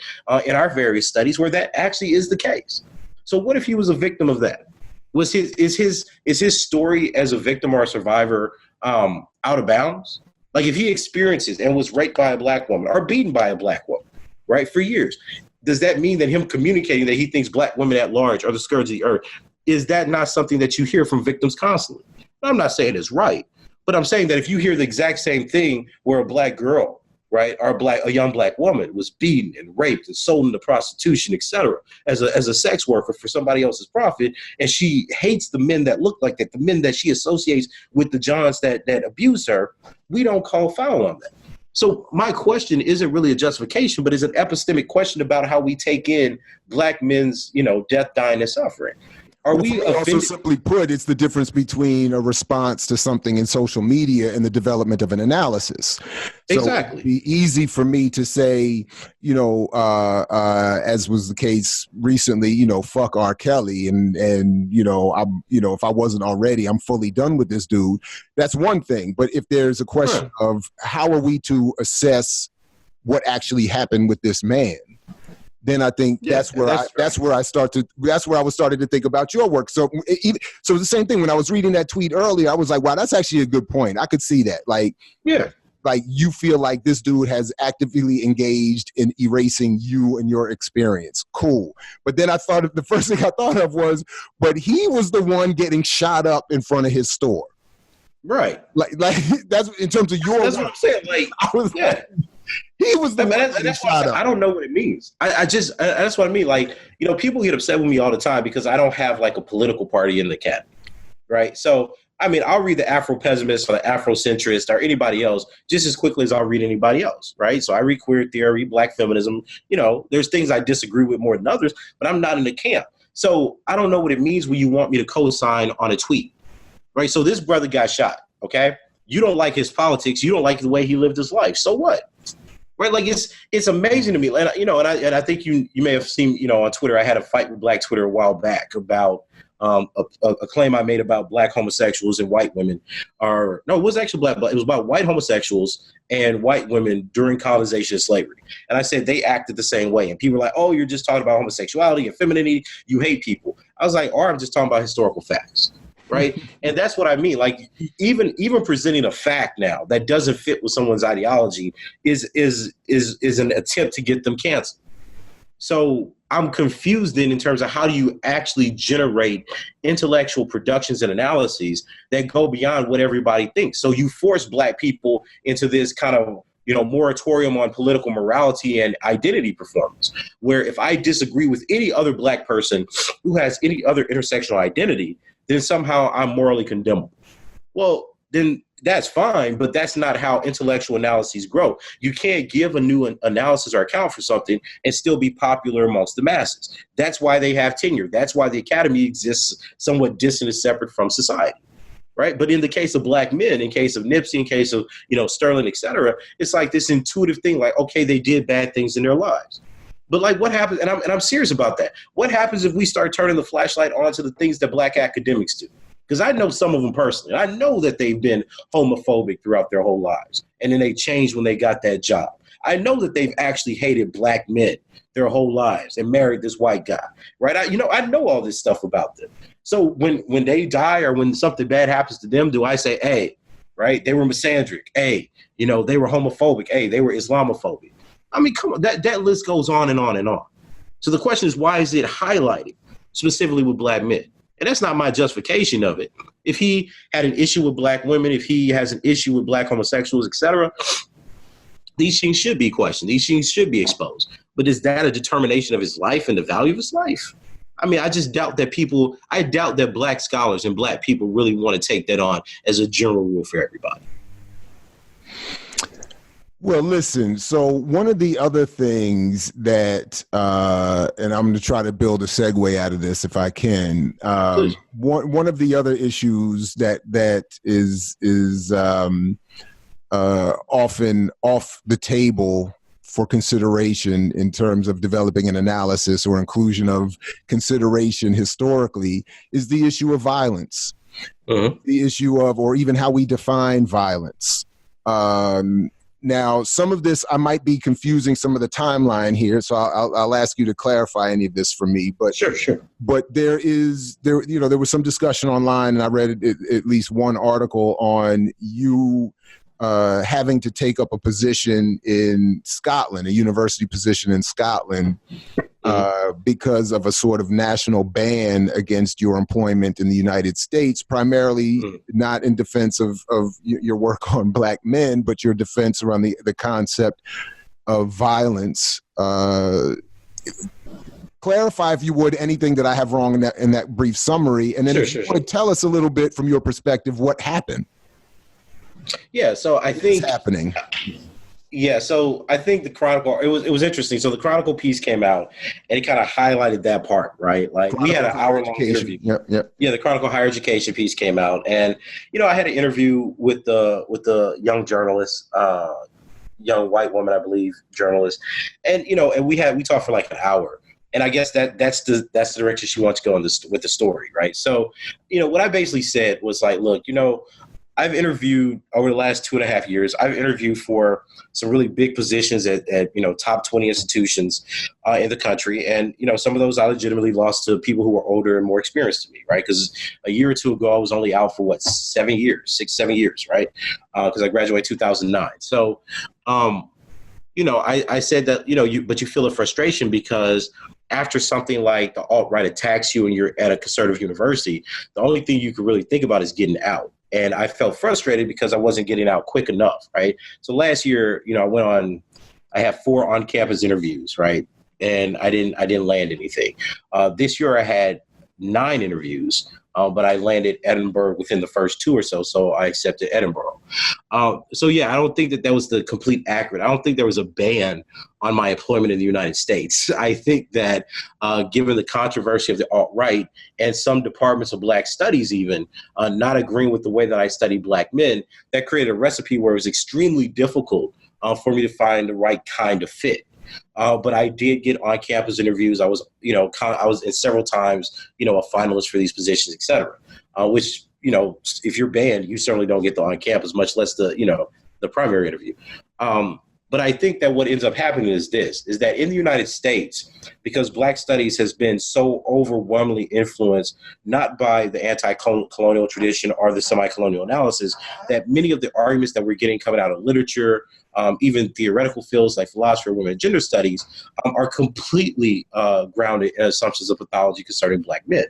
in our various studies where that actually is the case. So what if he was a victim of that? Is his story as a victim or a survivor out of bounds? Like, if he experiences and was raped by a Black woman or beaten by a Black woman, right, for years, does that mean that him communicating that he thinks Black women at large are the scourge of the earth, is that not something that you hear from victims constantly? I'm not saying it's right, but I'm saying that if you hear the exact same thing where a Black girl, right, or a young Black woman was beaten and raped and sold into prostitution, et cetera, as a sex worker for somebody else's profit, and she hates the men that look like that, the men that she associates with the Johns that abused her, we don't call foul on that. So my question isn't really a justification, but is an epistemic question about how we take in Black men's, death, dying, and suffering. Are we also, simply put, it's the difference between a response to something in social media and the development of an analysis. So exactly. It'd be easy for me to say, as was the case recently, fuck R. Kelly, and I'm, if I wasn't already, I'm fully done with this dude. That's one thing. But if there's a question of how are we to assess what actually happened with this man, then I think that's where I was starting to think about your work. So the same thing when I was reading that tweet earlier, I was like, wow, that's actually a good point. I could see that. Like you feel like this dude has actively engaged in erasing you and your experience. Cool. But then the first thing I thought of was, but he was the one getting shot up in front of his store. Right. Like that's in terms of your That's work. what I'm saying. Like, like, he was the that's why I don't know what it means. That's what I mean. Like, people get upset with me all the time because I don't have like a political party in the cabinet, right? So I mean, I'll read the Afro-pessimist or the Afrocentrist or anybody else just as quickly as I'll read anybody else, right? So I read queer theory, black feminism. You know, there's things I disagree with more than others, but I'm not in the camp. So I don't know what it means when you want me to co-sign on a tweet, right? So this brother got shot, okay? You don't like his politics. You don't like the way he lived his life. So what? Right? Like it's amazing to me. And, you know, and I think you may have seen, you know, on Twitter, I had a fight with Black Twitter a while back about a claim I made about black homosexuals and white women it was actually black, but it was about white homosexuals and white women during colonization and slavery. And I said they acted the same way. And people were like, oh, you're just talking about homosexuality and femininity. You hate people. I was like, or I'm just talking about historical facts. Right. And that's what I mean. Like even presenting a fact now that doesn't fit with someone's ideology is an attempt to get them canceled. So I'm confused then in terms of how do you actually generate intellectual productions and analyses that go beyond what everybody thinks. So you force black people into this kind of, you know, moratorium on political morality and identity performance, where if I disagree with any other black person who has any other intersectional identity, then somehow I'm morally condemnable. Well, then that's fine, but that's not how intellectual analyses grow. You can't give a new analysis or account for something and still be popular amongst the masses. That's why they have tenure. That's why the academy exists somewhat distant and separate from society, right? But in the case of black men, in case of Nipsey, in case of, you know, Sterling, et cetera, it's like this intuitive thing, like, okay, they did bad things in their lives. But like what happens, and I'm serious about that. What happens if we start turning the flashlight onto the things that black academics do? Because I know some of them personally. I know that they've been homophobic throughout their whole lives. And then they changed when they got that job. I know that they've actually hated black men their whole lives and married this white guy, right? I know all this stuff about them. So when they die or when something bad happens to them, do I say, hey, right, they were misandric. Hey, you know, they were homophobic. Hey, they were Islamophobic. I mean, come on, that list goes on and on and on. So the question is, why is it highlighted specifically with black men? And that's not my justification of it. If he had an issue with black women, if he has an issue with black homosexuals, et cetera, these things should be questioned. These things should be exposed. But is that a determination of his life and the value of his life? I mean, I doubt that black scholars and black people really want to take that on as a general rule for everybody. Well, listen, so one of the other things that, and I'm going to try to build a segue out of this if I can, one of the other issues that is often off the table for consideration in terms of developing an analysis or inclusion of consideration historically is the issue of violence, the issue of, or even how we define violence. Now, some of this, I might be confusing some of the timeline here, so I'll ask you to clarify any of this for me. But sure. But there was some discussion online, and I read at least one article on you having to take up a position in Scotland, a university position in Scotland, because of a sort of national ban against your employment in the United States, primarily not in defense of your work on black men, but your defense around the concept of violence. Clarify, if you would, anything that I have wrong in that brief summary. And then if you would tell us a little bit from your perspective, what happened? Yeah, so I think what's happening. Yeah, so I think the Chronicle, it was interesting. So the Chronicle piece came out and it kind of highlighted that part, right? Like Chronicle, we had an hour-long interview. Yep. Yeah, the Chronicle Higher Education piece came out, and I had an interview with the young journalist, young white woman, I believe, journalist, and and we talked for like an hour. And I guess that's the direction she wants to go with the story, right? So, what I basically said was like, look, I've interviewed over the last 2.5 years. I've interviewed for some really big positions at top 20 institutions in the country. And, some of those I legitimately lost to people who were older and more experienced than me, right? Because a year or two ago, I was only out for 7 years, 7 years, right? Because I graduated 2009. So, I said that, but you feel a frustration because after something like the alt-right attacks you and you're at a conservative university, the only thing you can really think about is getting out. And I felt frustrated because I wasn't getting out quick enough, right? So last year, I had 4 on-campus interviews, right? And I didn't land anything. This year I had 9 interviews, but I landed Edinburgh within the first two or so. So I accepted Edinburgh. So yeah, I don't think that was the complete accurate. I don't think there was a ban on my employment in the United States. I think that given the controversy of the alt-right and some departments of Black studies even not agreeing with the way that I study Black men, that created a recipe where it was extremely difficult for me to find the right kind of fit. But I did get on-campus interviews. I was, I was in several times, a finalist for these positions, et cetera, which, if you're banned, you certainly don't get the on-campus, much less the primary interview. But I think that what ends up happening is that in the United States, because Black studies has been so overwhelmingly influenced, not by the anti-colonial tradition or the semi-colonial analysis, that many of the arguments that we're getting coming out of literature, even theoretical fields like philosophy, women, and gender studies, are completely grounded in assumptions of pathology concerning Black men.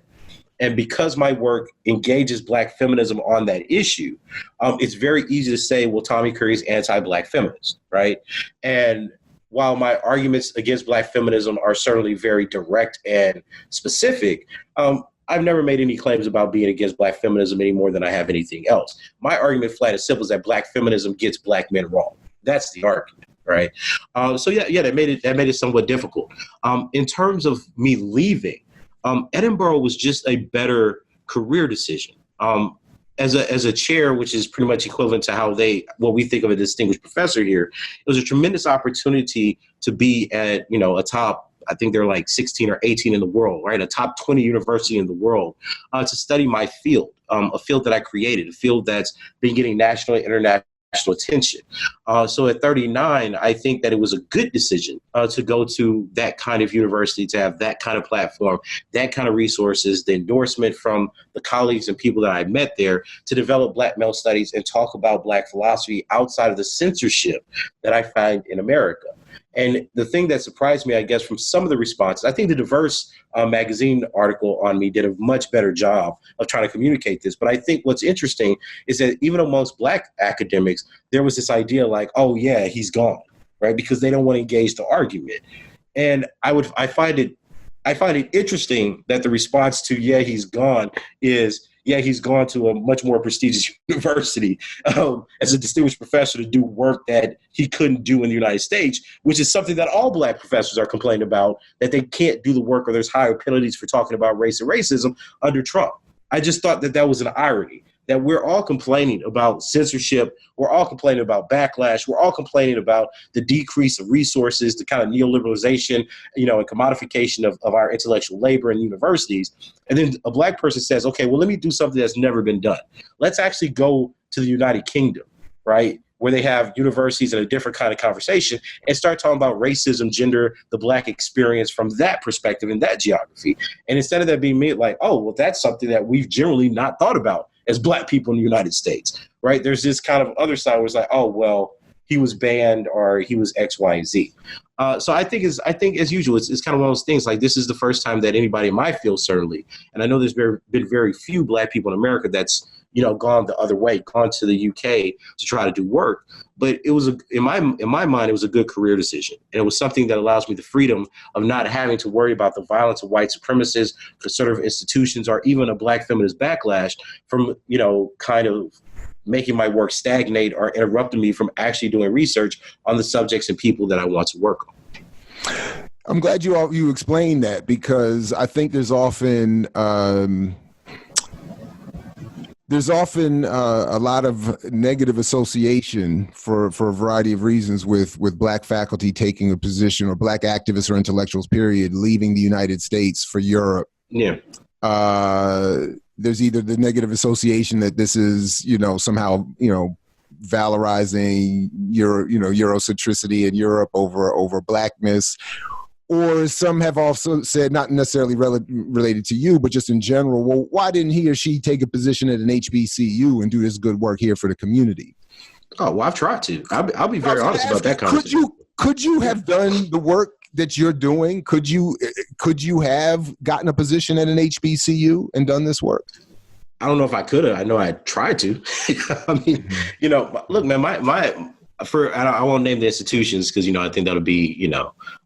And because my work engages Black feminism on that issue, it's very easy to say, well, Tommy Curry's anti-Black feminist, right? And while my arguments against Black feminism are certainly very direct and specific, I've never made any claims about being against Black feminism any more than I have anything else. My argument, flat and simple, is that Black feminism gets Black men wrong. That's the argument, right? So that made it somewhat difficult. In terms of me leaving, Edinburgh was just a better career decision. As a chair, which is pretty much equivalent to what we think of a distinguished professor here, it was a tremendous opportunity to be at, a top, I think they're like 16 or 18 in the world, right? A top 20 university in the world to study my field, a field that I created, a field that's been getting national and international attention. So at 39, I think that it was a good decision to go to that kind of university, to have that kind of platform, that kind of resources, the endorsement from the colleagues and people that I met there to develop Black male studies and talk about Black philosophy outside of the censorship that I find in America. And the thing that surprised me, I guess, from some of the responses, I think the Diverse magazine article on me did a much better job of trying to communicate this. But I think what's interesting is that even amongst Black academics, there was this idea like, oh, yeah, he's gone, right? Because they don't want to engage the argument. And I find it interesting that the response to, yeah, he's gone is, yeah, he's gone to a much more prestigious university as a distinguished professor to do work that he couldn't do in the United States, which is something that all Black professors are complaining about, that they can't do the work or there's higher penalties for talking about race and racism under Trump. I just thought that was an irony, that we're all complaining about censorship. We're all complaining about backlash. We're all complaining about the decrease of resources, the kind of neoliberalization, and commodification of our intellectual labor in universities. And then a Black person says, okay, well, let me do something that's never been done. Let's actually go to the United Kingdom, right, where they have universities and a different kind of conversation, and start talking about racism, gender, the Black experience from that perspective and that geography. And instead of that being made like, oh, well, that's something that we've generally not thought about as Black people in the United States, right? There's this kind of other side where it's like, oh, well, he was banned or he was X, Y, and Z. So I think as usual, it's kind of one of those things like this is the first time that anybody in my field, certainly, and I know there's been very few Black people in America that's, gone the other way, gone to the UK to try to do work. But it was, in my mind, it was a good career decision. And it was something that allows me the freedom of not having to worry about the violence of white supremacists, conservative institutions, or even a Black feminist backlash from, kind of making my work stagnate or interrupting me from actually doing research on the subjects and people that I want to work on. I'm glad you explained that, because I think there's often a lot of negative association for a variety of reasons with Black faculty taking a position, or Black activists or intellectuals, period, leaving the United States for Europe. Yeah. There's either the negative association that this is, somehow, valorizing Eurocentricity in Europe over Blackness. Or some have also said, not necessarily related to you, but just in general, well, why didn't he or she take a position at an HBCU and do this good work here for the community? Oh, well, I've tried to. I'll be very honest about that conversation. Could you have done the work that you're doing? Could you have gotten a position at an HBCU and done this work? I don't know if I could have. I know I tried to. I mean, look, man, I won't name the institutions because, I think that'll be,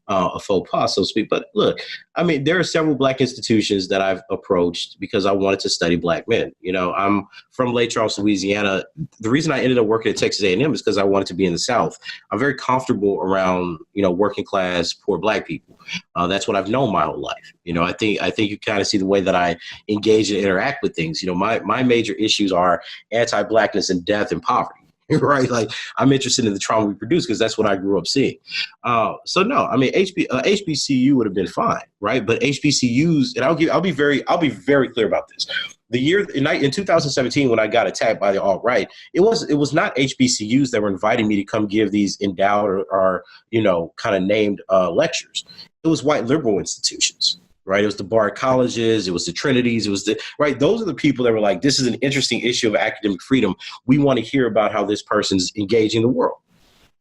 a faux pas, so to speak. But look, I mean, there are several Black institutions that I've approached because I wanted to study Black men. You know, I'm from Lake Charles, Louisiana. The reason I ended up working at Texas A&M is because I wanted to be in the South. I'm very comfortable around, you know, working class, poor Black people. That's what I've known my whole life. You know, I think you kind of see the way that I engage and interact with things. You know, my major issues are anti-Blackness and death and poverty. Right. Like, I'm interested in the trauma we produce because that's what I grew up seeing. So no, I mean, HBCU would have been fine. Right. But HBCUs, and I'll be very clear about this. The year in 2017, when I got attacked by the alt-right, it was not HBCUs that were inviting me to come give these endowed or you know, kind of named lectures. It was white liberal institutions. Right. It was the Bard colleges. It was the Trinities. It was right. Those are the people that were like, this is an interesting issue of academic freedom. We want to hear about how this person's engaging the world.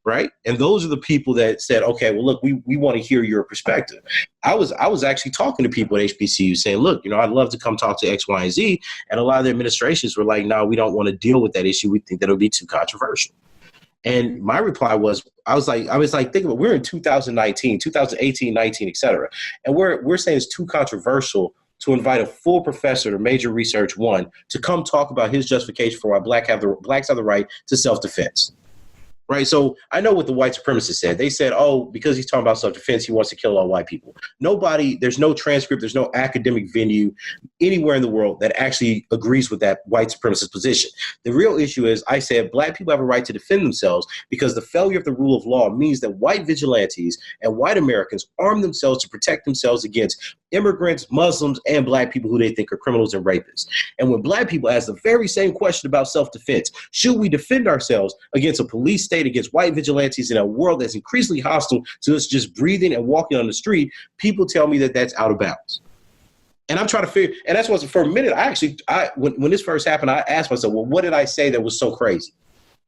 Right. And those are the people that said, OK, well, look, we want to hear your perspective. I was actually talking to people at HBCU saying, look, you know, I'd love to come talk to X, Y, and Z. And a lot of the administrations were like, no, we don't want to deal with that issue. We think that it'll be too controversial. And my reply was, I was like, think about it. We're in 2019, 2018, 19, et cetera. And we're saying it's too controversial to invite a full professor to major research one to come talk about his justification for why blacks have the right to self-defense. Right. So I know what the white supremacists said. They said, oh, because he's talking about self-defense, he wants to kill all white people. There's no transcript, there's no academic venue anywhere in the world that actually agrees with that white supremacist position. The real issue is, I said, Black people have a right to defend themselves because the failure of the rule of law means that white vigilantes and white Americans arm themselves to protect themselves against immigrants, Muslims, and Black people who they think are criminals and rapists. And when Black people ask the very same question about self-defense, should we defend ourselves against a police state, against white vigilantes in a world that's increasingly hostile to us just breathing and walking on the street, people tell me that that's out of bounds. And I'm trying to figure, and that's what, for a minute, when this first happened, I asked myself, well, what did I say that was so crazy?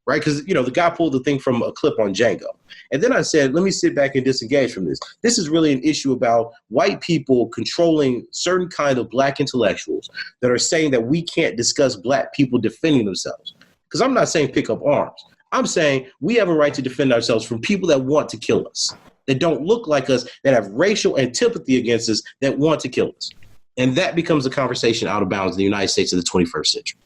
Right? Because, you know, the guy pulled the thing from a clip on Django. And then I said, let me sit back and disengage from this. This is really an issue about white people controlling certain kind of Black intellectuals that are saying that we can't discuss Black people defending themselves. Because I'm not saying pick up arms. I'm saying we have a right to defend ourselves from people that want to kill us, that don't look like us, that have racial antipathy against us, that want to kill us. And that becomes a conversation out of bounds in the United States of the 21st century.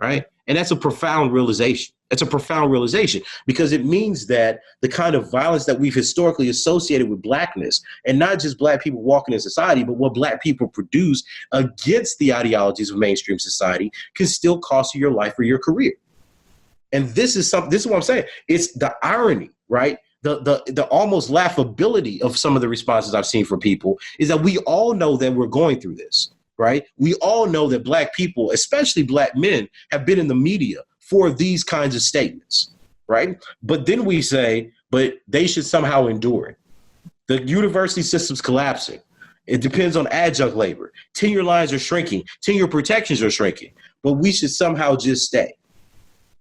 Right? And that's a profound realization. It's a profound realization because it means that the kind of violence that we've historically associated with Blackness, and not just Black people walking in society, but what Black people produce against the ideologies of mainstream society, can still cost you your life or your career. And this is what I'm saying. It's the irony, right? The almost laughability of some of the responses I've seen from people is that we all know that we're going through this, right? We all know that Black people, especially Black men, have been in the media for these kinds of statements, right? But then we say, but they should somehow endure it. The university system's collapsing. It depends on adjunct labor. Tenure lines are shrinking. Tenure protections are shrinking. But we should somehow just stay.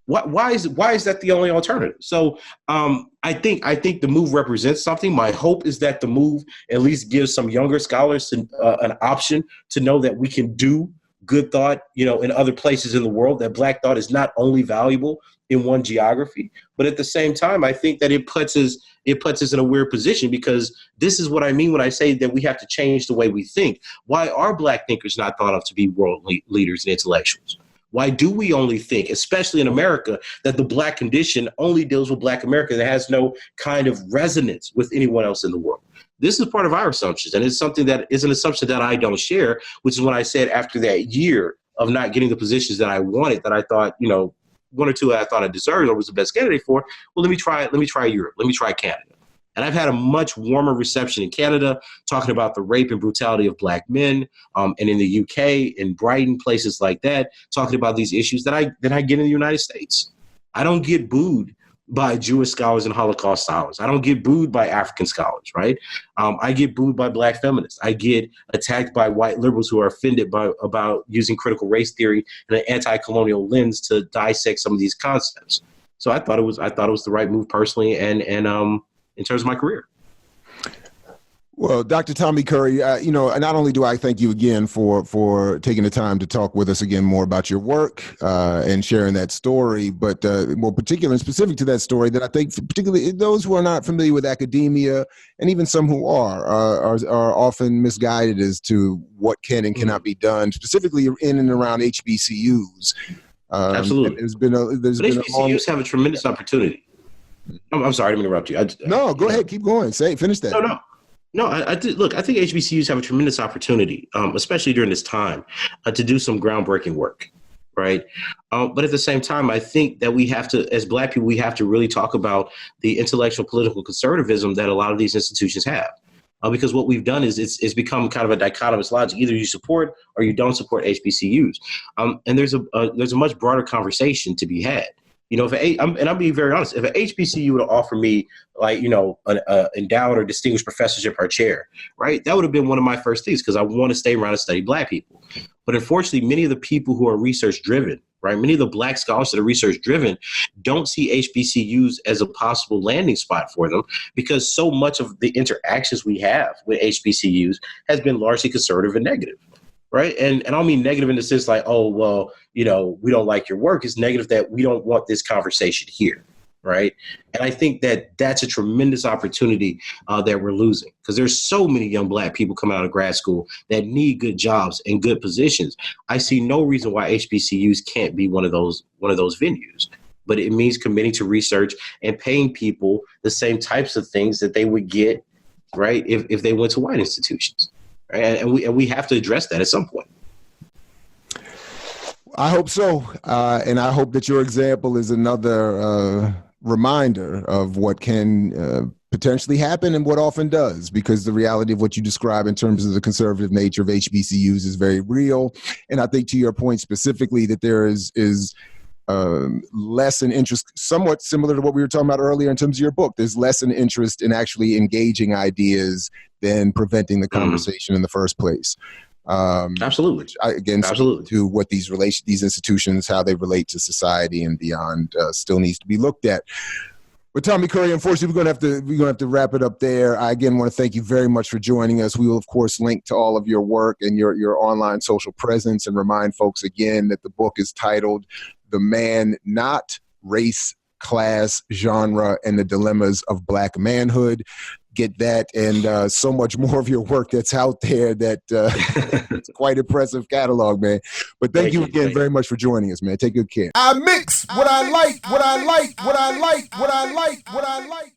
Why is that the only alternative? So I think the move represents something. My hope is that the move at least gives some younger scholars an option to know that we can do good thought, you know, in other places in the world, that Black thought is not only valuable in one geography, but at the same time, I think that it puts us in a weird position, because this is what I mean when I say that we have to change the way we think. Why are Black thinkers not thought of to be world leaders and intellectuals? Why do we only think, especially in America, that the Black condition only deals with Black America, that has no kind of resonance with anyone else in the world? This is part of our assumptions, and it's something that is an assumption that I don't share, which is when I said after that year of not getting the positions that I wanted, that I thought, you know, one or two I thought I deserved or was the best candidate for, well, let me try Europe, let me try Canada. And I've had a much warmer reception in Canada, talking about the rape and brutality of Black men, and in the UK, in Brighton, places like that, talking about these issues that I get in the United States. I don't get booed by Jewish scholars and Holocaust scholars. I don't get booed by African scholars, right? I get booed by Black feminists. I get attacked by white liberals who are offended about using critical race theory and an anti-colonial lens to dissect some of these concepts. So I thought it was the right move personally, and in terms of my career. Well, Dr. Tommy Curry, not only do I thank you again for taking the time to talk with us again more about your work and sharing that story, but more particular and specific to that story, that I think particularly those who are not familiar with academia and even some who are often misguided as to what can and cannot be done, specifically in and around HBCUs. Absolutely. There's been a HBCUs have a tremendous opportunity. I'm sorry to interrupt you. No, go ahead. Keep going. Finish that. No, I did. Look, I think HBCUs have a tremendous opportunity, especially during this time, to do some groundbreaking work, right? But at the same time, I think that we have to, as Black people, we have to really talk about the intellectual political conservatism that a lot of these institutions have. Because what we've done is it's become kind of a dichotomous logic. Either you support or you don't support HBCUs. And there's a much broader conversation to be had. You know, I'm being very honest, if an HBCU would have offered me, like, an endowed or distinguished professorship or chair, right, that would have been one of my first things, because I want to stay around and study Black people. But unfortunately, many of the people who are research driven, right, many of the Black scholars that are research driven don't see HBCUs as a possible landing spot for them, because so much of the interactions we have with HBCUs has been largely conservative and negative. Right. And I don't mean negative in the sense like, oh, well, we don't like your work. It's negative that we don't want this conversation here. Right. And I think that that's a tremendous opportunity that we're losing, because there's so many young Black people coming out of grad school that need good jobs and good positions. I see no reason why HBCUs can't be one of those venues. But it means committing to research and paying people the same types of things that they would get. Right. If they went to white institutions. And we have to address that at some point. I hope so. And I hope that your example is another reminder of what can potentially happen and what often does, because the reality of what you describe in terms of the conservative nature of HBCUs is very real. And I think, to your point specifically, that there is less an interest, somewhat similar to what we were talking about earlier in terms of your book. There's less an interest in actually engaging ideas than preventing the conversation in the first place. Absolutely. Absolutely. To what these institutions, how they relate to society and beyond, still needs to be looked at. But Tommy Curry, unfortunately, we're gonna have to wrap it up there. I again want to thank you very much for joining us. We will, of course, link to all of your work and your online social presence, and remind folks again that the book is titled "The Man, Not Race, Class, Genre, and the Dilemmas of Black Manhood." Get that and so much more of your work that's out there. That it's a quite impressive catalog, man. But thank you again very much for joining us, man. Take good care. I mix what I like, what I like, what I like, what I like, what I like.